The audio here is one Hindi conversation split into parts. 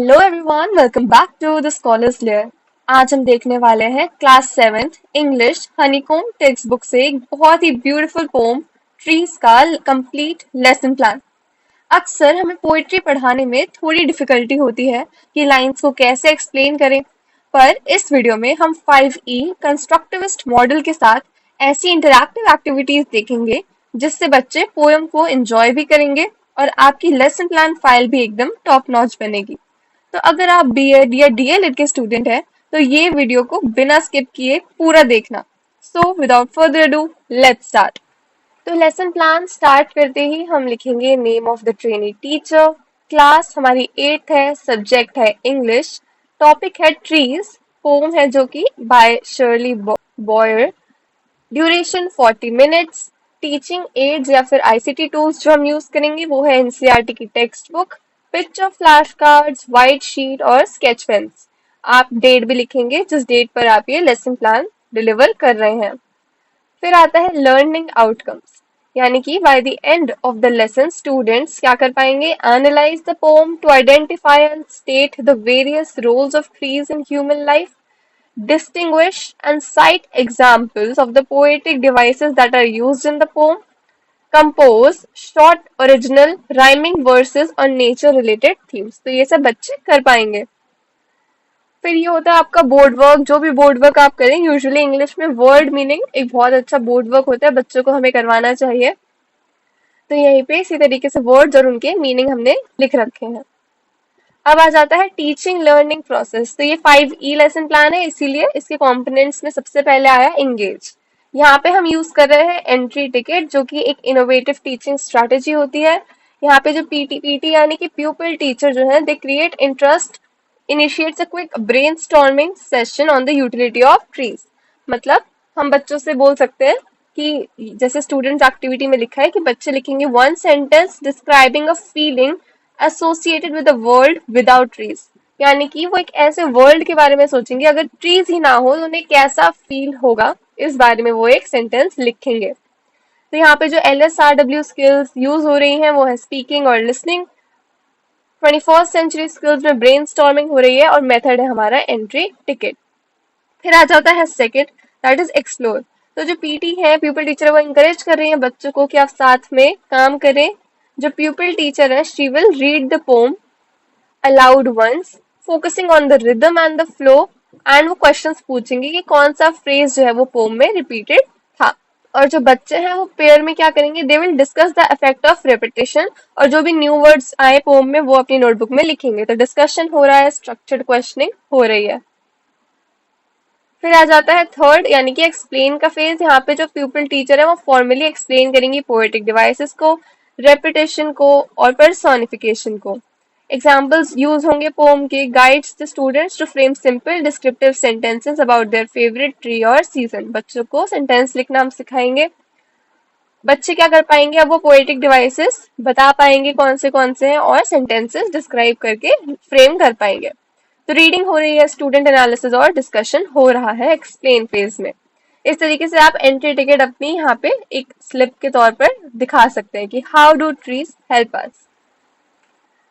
Hello everyone, welcome back to the Scholars Layer. आज हम देखने वाले हैं class 7th English Honeycomb text book से एक बहुत ही ब्यूटीफुल पोम ट्रीज का कंप्लीट लेसन प्लान। अक्सर हमें पोइट्री पढ़ाने में थोड़ी डिफिकल्टी होती है कि लाइंस को कैसे एक्सप्लेन करें, पर इस वीडियो में हम 5E कंस्ट्रक्टिविस्ट मॉडल के साथ ऐसी इंटरैक्टिव एक्टिविटीज देखेंगे जिससे बच्चे पोयम को एंजॉय भी करेंगे और आपकी लेसन प्लान फाइल भी एकदम टॉप नॉच बनेगी। तो अगर आप बीएड या डीएलएड के स्टूडेंट हैं तो ये वीडियो को बिना स्किप किए पूरा देखना। So without further ado, let's start. तो लेसन प्लान स्टार्ट करते ही हम लिखेंगे name of the trainee teacher. Class हमारी 8th है, सब्जेक्ट है इंग्लिश, टॉपिक है ट्रीज, पोम है जो कि by Shirley Boyer, duration 40 minutes. Teaching aids या फिर आईसीटी टूल्स जो हम यूज करेंगे वो है एनसीईआरटी की text book, picture flash cards, white sheet और स्केच पेन्स। आप डेट भी लिखेंगे जिस डेट पर आप ये लेसन प्लान डिलीवर कर रहे हैं। फिर आता है लर्निंग आउटकम्स, यानी कि by the end of the lesson students क्या कर पाएंगे? Analyse the poem to identify and state the various roles of trees in human life, distinguish and cite examples of the poetic devices that are used in the poem, compose short original rhyming verses on nature related themes। तो ये सब बच्चे कर पाएंगे। फिर ये होता है आपका बोर्ड वर्क। जो भी बोर्ड वर्क आप करें, यूजुअली इंग्लिश में वर्ड मीनिंग एक बहुत अच्छा बोर्ड वर्क होता है, बच्चों को हमें करवाना चाहिए। तो यहीं पे इसी तरीके से वर्ड्स और उनके मीनिंग हमने लिख रखे हैं। अब आ जाता है टीचिंग लर्निंग प्रोसेस। तो ये 5E लेसन प्लान है, इसीलिए इसके कंपोनेंट्स में सबसे पहले आया एंगेज। यहाँ पे हम यूज कर रहे हैं एंट्री टिकट, जो कि एक इनोवेटिव टीचिंग स्ट्रेटेजी होती है। यहाँ पे जो पीटी यानी कि प्यूपिल टीचर जो है, they create interest, initiates a quick brainstorming session on the utility of trees. मतलब हम बच्चों से बोल सकते हैं कि जैसे स्टूडेंट्स एक्टिविटी में लिखा है कि बच्चे लिखेंगे one sentence describing a feeling associated with the world without trees. यानी कि वो एक ऐसे वर्ल्ड के बारे में सोचेंगे, अगर ट्रीज ही ना हो तो उन्हें कैसा फील होगा, इस बारे में वो एक सेंटेंस लिखेंगे। तो यहाँ पे जो LSRW स्किल्स यूज हो रही हैं वो है स्पीकिंग और लिसनिंग। 21st सेंचुरी स्किल्स में ब्रेनस्टॉर्मिंग हो रही है और मेथड है हमारा एंट्री टिकट। फिर आ जाता है सेकंड, दैट इज एक्सप्लोर। तो जो पीटी है, प्यूपिल टीचर है, वो इंकरेज कर रही है बच्चों को कि आप साथ में काम करें। जो प्यूपिल टीचर है, she will read the poem aloud once, focusing on the rhythm and the flow, and वो क्वेश्चंस पूछेंगे कि कौन सा फ्रेज जो है वो पोम में रिपीटेड था। और जो बच्चे हैं वो पेयर में क्या करेंगे? They will discuss the effect of repetition, और जो भी न्यू वर्ड्स आए पोम में वो अपनी नोटबुक में लिखेंगे। तो डिस्कशन हो रहा है, स्ट्रक्चर्ड क्वेश्चनिंग हो रही है। फिर आ जाता है थर्ड, यानी कि एक्सप्लेन का फेज। यहाँ पे जो प्यूपिल टीचर है वो फॉर्मली एक्सप्लेन करेंगी पोएटिक डिवाइसेस को, रेपिटेशन को और पर्सोनिफिकेशन को। एग्जाम्पल्स यूज होंगे पोम के, guides the students to frame simple descriptive sentences about their favourite tree और सीजन। बच्चों को सेंटेंस लिखना हम सिखाएंगे। बच्चे क्या कर पाएंगे? अब वो पोएटिक डिवाइसेस बता पाएंगे कौन से हैं और सेंटेंसेस डिस्क्राइब करके फ्रेम कर पाएंगे। तो रीडिंग हो रही है, स्टूडेंट एनालिसिस और डिस्कशन हो रहा है एक्सप्लेन फेज में। इस तरीके से आप एंट्री टिकट अपनी यहाँ पे एक स्लिप के तौर पर दिखा सकते हैं कि how do trees help us.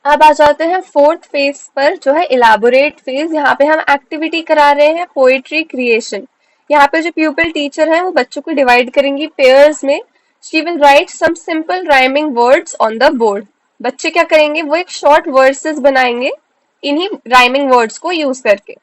अब आ जाते हैं फोर्थ फेज पर, जो है इलाबोरेट फेज। यहाँ पे हम एक्टिविटी करा रहे हैं पोएट्री क्रिएशन। यहाँ पे जो प्यूपिल टीचर है वो बच्चों को डिवाइड करेंगी पेयर्स में। She will write some simple rhyming words on the board. बच्चे क्या करेंगे? वो एक शॉर्ट वर्सेस बनाएंगे इन्हीं राइमिंग वर्ड्स को यूज करके।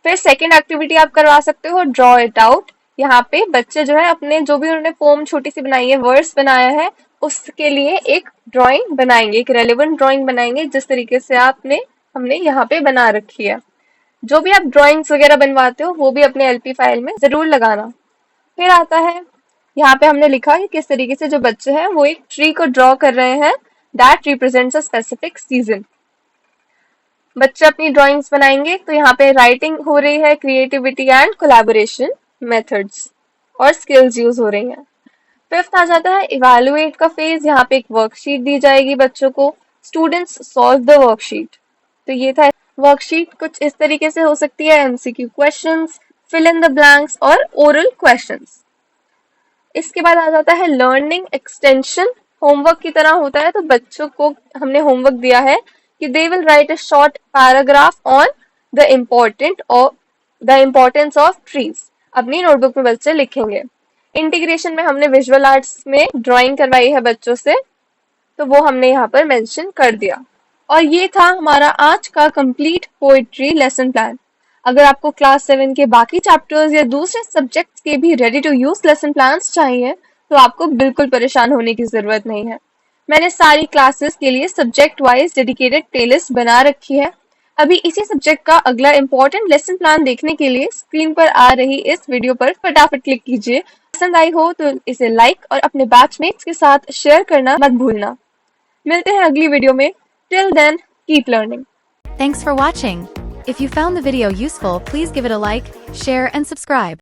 फिर सेकेंड एक्टिविटी आप करवा सकते हो ड्रॉ इट आउट। यहाँ पे बच्चे जो है अपने जो भी उन्होंने पोम छोटी सी बनाई है, वर्ड्स बनाया है, उसके लिए एक ड्राइंग बनाएंगे, एक रेलेवेंट ड्राइंग बनाएंगे जिस तरीके से आपने हमने यहाँ पे बना रखी है। जो भी आप ड्राइंग्स वगैरह बनवाते हो वो भी अपने एलपी फाइल में जरूर लगाना। फिर आता है यहाँ पे हमने लिखा कि किस तरीके से जो बच्चे हैं वो एक ट्री को ड्रॉ कर रहे हैं that represents a specific season. बच्चे अपनी ड्राइंग्स बनाएंगे। तो यहाँ पे राइटिंग हो रही है, क्रिएटिविटी एंड कोलैबोरेशन मेथड्स और स्किल्स यूज हो रही हैं। फिफ्थ आ जाता है इवैल्यूएट का फेज। यहाँ पे एक वर्कशीट दी जाएगी बच्चों को, स्टूडेंट्स सॉल्व द वर्कशीट। तो ये था वर्कशीट। कुछ इस तरीके से हो सकती है MCQ questions, fill in the blanks और ओरल क्वेश्चंस। इसके बाद आ जाता है लर्निंग एक्सटेंशन। होमवर्क की तरह होता है। तो बच्चों को हमने होमवर्क दिया है कि कि they will write a short paragraph on the importance of trees। अपनी नोटबुक में बच्चे लिखेंगे। इंटीग्रेशन में हमने विजुअल आर्ट्स में ड्राइंग करवाई है बच्चों से, तो वो हमने यहाँ पर मेंशन कर दिया। और ये था हमारा आज का कंप्लीट पोएट्री लेसन प्लान। अगर आपको क्लास 7 के बाकी चैप्टर्स या दूसरे सब्जेक्ट्स के भी ready to use lesson plans चाहिए तो आपको बिल्कुल परेशान होने की जरूरत नहीं है। मैंने सारी क्लासेस के लिए सब्जेक्ट वाइज डेडिकेटेड प्लेलिस्ट बना रखी है। अभी इसी सब्जेक्ट का अगला इंपॉर्टेंट लेसन प्लान देखने के लिए स्क्रीन पर आ रही इस वीडियो पर फटाफट क्लिक कीजिए। पसंद आई हो तो इसे लाइक और अपने बैचमेट्स के साथ शेयर करना मत भूलना। मिलते हैं अगली वीडियो में। Till then, keep learning. Thanks for watching. If you found the video useful, please give it a like, share and subscribe.